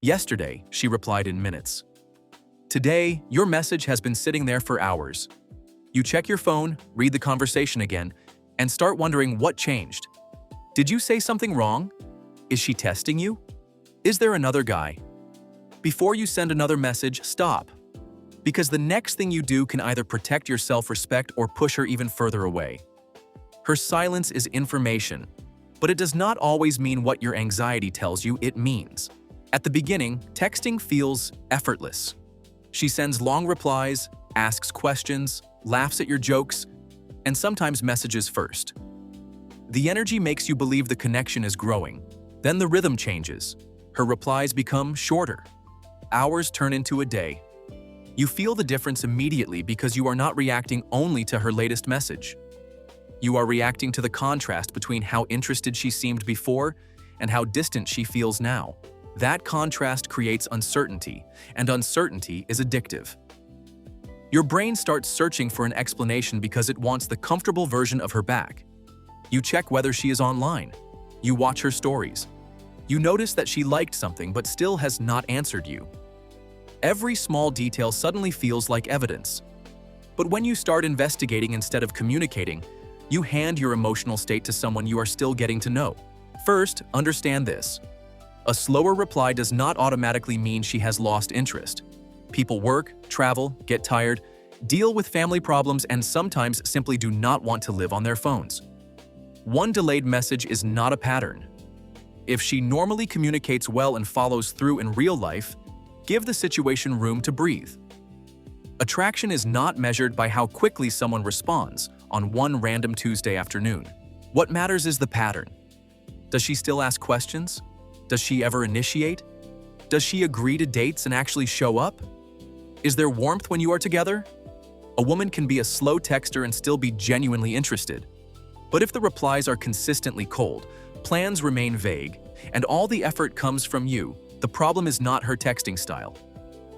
Yesterday, she replied in minutes. Today, your message has been sitting there for hours. You check your phone, read the conversation again, and start wondering what changed. Did you say something wrong? Is she testing you? Is there another guy? Before you send another message, stop. Because the next thing you do can either protect your self-respect or push her even further away. Her silence is information, but it does not always mean what your anxiety tells you it means. At the beginning, texting feels effortless. She sends long replies, asks questions, laughs at your jokes, and sometimes messages first. The energy makes you believe the connection is growing. Then the rhythm changes. Her replies become shorter. Hours turn into a day. You feel the difference immediately because you are not reacting only to her latest message. You are reacting to the contrast between how interested she seemed before and how distant she feels now. That contrast creates uncertainty, and uncertainty is addictive. Your brain starts searching for an explanation because it wants the comfortable version of her back. You check whether she is online. You watch her stories. You notice that she liked something but still has not answered you. Every small detail suddenly feels like evidence. But when you start investigating instead of communicating, you hand your emotional state to someone you are still getting to know. First, understand this. A slower reply does not automatically mean she has lost interest. People work, travel, get tired, deal with family problems, and sometimes simply do not want to live on their phones. One delayed message is not a pattern. If she normally communicates well and follows through in real life, give the situation room to breathe. Attraction is not measured by how quickly someone responds on one random Tuesday afternoon. What matters is the pattern. Does she still ask questions? Does she ever initiate? Does she agree to dates and actually show up? Is there warmth when you are together? A woman can be a slow texter and still be genuinely interested. But if the replies are consistently cold, plans remain vague, and all the effort comes from you, the problem is not her texting style.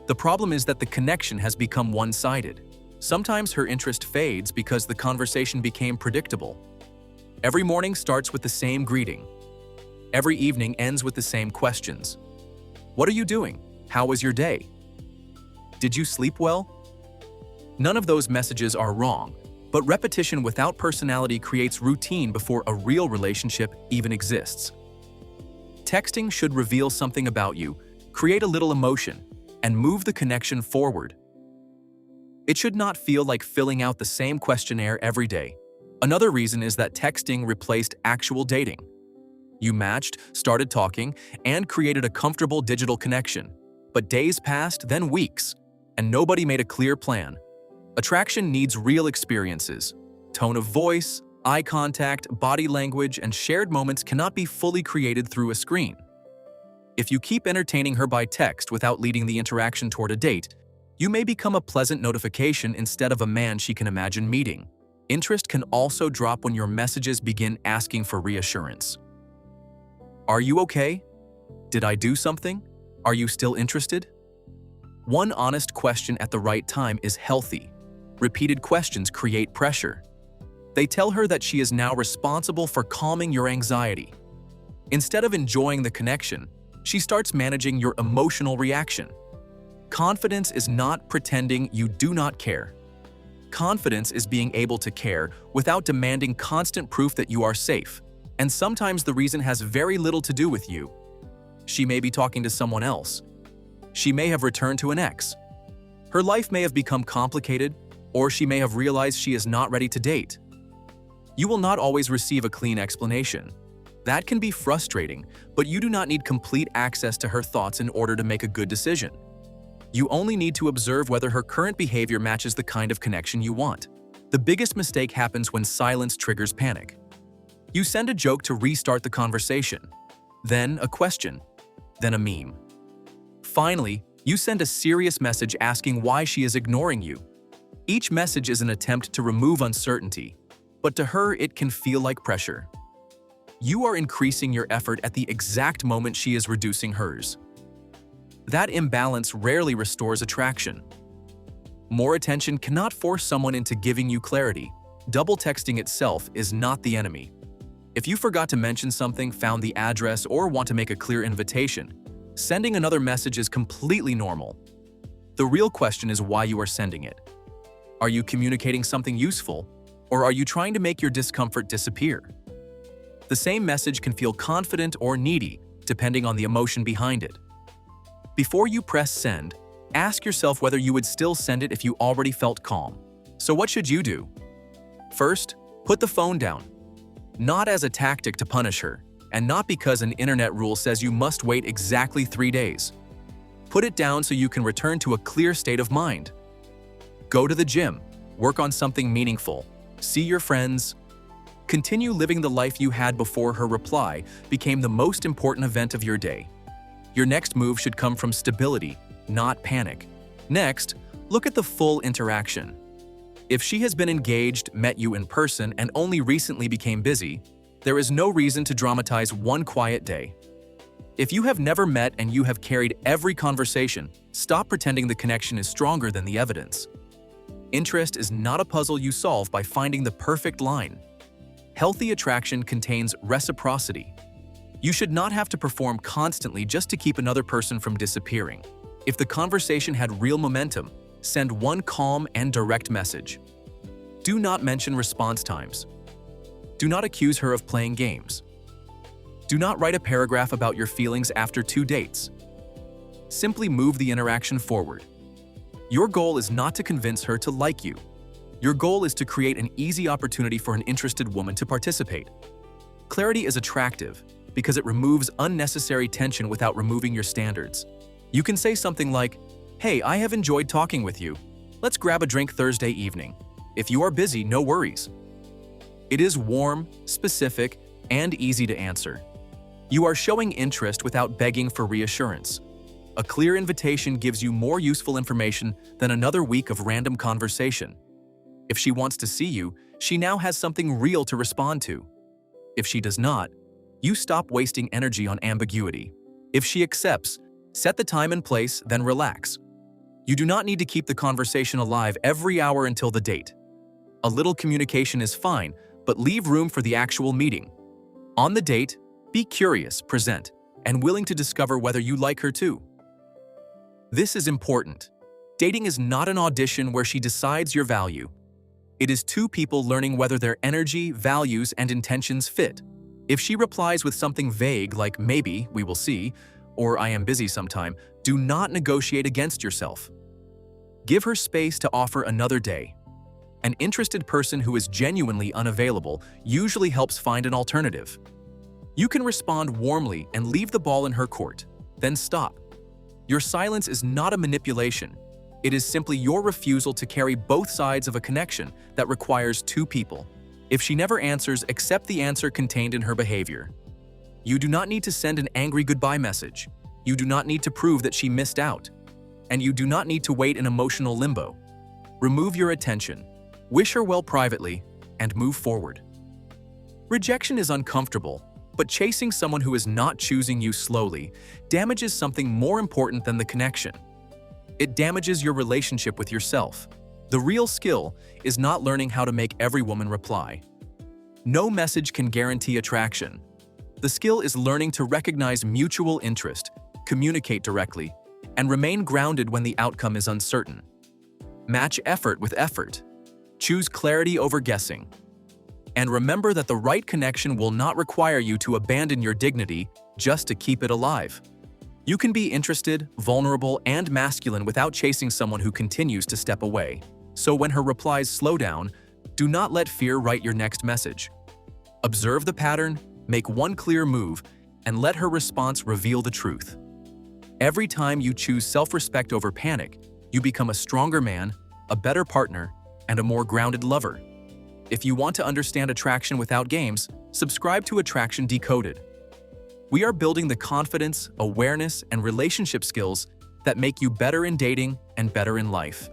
The problem is that the connection has become one-sided. Sometimes her interest fades because the conversation became predictable. Every morning starts with the same greeting. Every evening ends with the same questions. What are you doing? How was your day? Did you sleep well? None of those messages are wrong, but repetition without personality creates routine before a real relationship even exists. Texting should reveal something about you, create a little emotion, and move the connection forward. It should not feel like filling out the same questionnaire every day. Another reason is that texting replaced actual dating. You matched, started talking, and created a comfortable digital connection. But days passed, then weeks, and nobody made a clear plan. Attraction needs real experiences. Tone of voice, eye contact, body language, and shared moments cannot be fully created through a screen. If you keep entertaining her by text without leading the interaction toward a date, you may become a pleasant notification instead of a man she can imagine meeting. Interest can also drop when your messages begin asking for reassurance. Are you okay? Did I do something? Are you still interested? One honest question at the right time is healthy. Repeated questions create pressure. They tell her that she is now responsible for calming your anxiety. Instead of enjoying the connection, she starts managing your emotional reaction. Confidence is not pretending you do not care. Confidence is being able to care without demanding constant proof that you are safe. And sometimes the reason has very little to do with you. She may be talking to someone else. She may have returned to an ex. Her life may have become complicated, or she may have realized she is not ready to date. You will not always receive a clean explanation. That can be frustrating, but you do not need complete access to her thoughts in order to make a good decision. You only need to observe whether her current behavior matches the kind of connection you want. The biggest mistake happens when silence triggers panic. You send a joke to restart the conversation, then a question, then a meme. Finally, you send a serious message asking why she is ignoring you. Each message is an attempt to remove uncertainty, but to her it can feel like pressure. You are increasing your effort at the exact moment she is reducing hers. That imbalance rarely restores attraction. More attention cannot force someone into giving you clarity. Double texting itself is not the enemy. If you forgot to mention something, found the address, or want to make a clear invitation, Sending another message is completely normal. The real question is why you are sending it. Are you communicating something useful, or are you trying to make your discomfort disappear? The same message can feel confident or needy, depending on the emotion behind it. Before you press send, ask yourself whether you would still send it if you already felt calm. So what should you do? First, put the phone down. Not as a tactic to punish her, and not because an internet rule says you must wait exactly 3 days. Put it down so you can return to a clear state of mind. Go to the gym, work on something meaningful, see your friends. Continue living the life you had before her reply became the most important event of your day. Your next move should come from stability, not panic. Next, look at the full interaction. If she has been engaged, met you in person, and only recently became busy, there is no reason to dramatize one quiet day. If you have never met and you have carried every conversation, stop pretending the connection is stronger than the evidence. Interest is not a puzzle you solve by finding the perfect line. Healthy attraction contains reciprocity. You should not have to perform constantly just to keep another person from disappearing. If the conversation had real momentum, send one calm and direct message. Do not mention response times. Do not accuse her of playing games. Do not write a paragraph about your feelings after 2 dates. Simply move the interaction forward. Your goal is not to convince her to like you. Your goal is to create an easy opportunity for an interested woman to participate. Clarity is attractive because it removes unnecessary tension without removing your standards. You can say something like, "Hey, I have enjoyed talking with you. Let's grab a drink Thursday evening. If you are busy, no worries." It is warm, specific, and easy to answer. You are showing interest without begging for reassurance. A clear invitation gives you more useful information than another week of random conversation. If she wants to see you, she now has something real to respond to. If she does not, you stop wasting energy on ambiguity. If she accepts, set the time and place, then relax. You do not need to keep the conversation alive every hour until the date. A little communication is fine, but leave room for the actual meeting. On the date, be curious, present, and willing to discover whether you like her too. This is important. Dating is not an audition where she decides your value. It is two people learning whether their energy, values, and intentions fit. If she replies with something vague like "maybe, we will see," or "I am busy sometime," do not negotiate against yourself. Give her space to offer another day. An interested person who is genuinely unavailable usually helps find an alternative. You can respond warmly and leave the ball in her court, then stop. Your silence is not a manipulation. It is simply your refusal to carry both sides of a connection that requires two people. If she never answers, accept the answer contained in her behavior. You do not need to send an angry goodbye message. You do not need to prove that she missed out. And you do not need to wait in emotional limbo. Remove your attention, wish her well privately, and move forward. Rejection is uncomfortable, but chasing someone who is not choosing you slowly damages something more important than the connection. It damages your relationship with yourself. The real skill is not learning how to make every woman reply. No message can guarantee attraction. The skill is learning to recognize mutual interest, communicate directly, and remain grounded when the outcome is uncertain. Match effort with effort. Choose clarity over guessing. And remember that the right connection will not require you to abandon your dignity just to keep it alive. You can be interested, vulnerable, and masculine without chasing someone who continues to step away. So when her replies slow down, do not let fear write your next message. Observe the pattern, make one clear move, and let her response reveal the truth. Every time you choose self-respect over panic, you become a stronger man, a better partner, and a more grounded lover. If you want to understand attraction without games, subscribe to Attraction Decoded. We are building the confidence, awareness, and relationship skills that make you better in dating and better in life.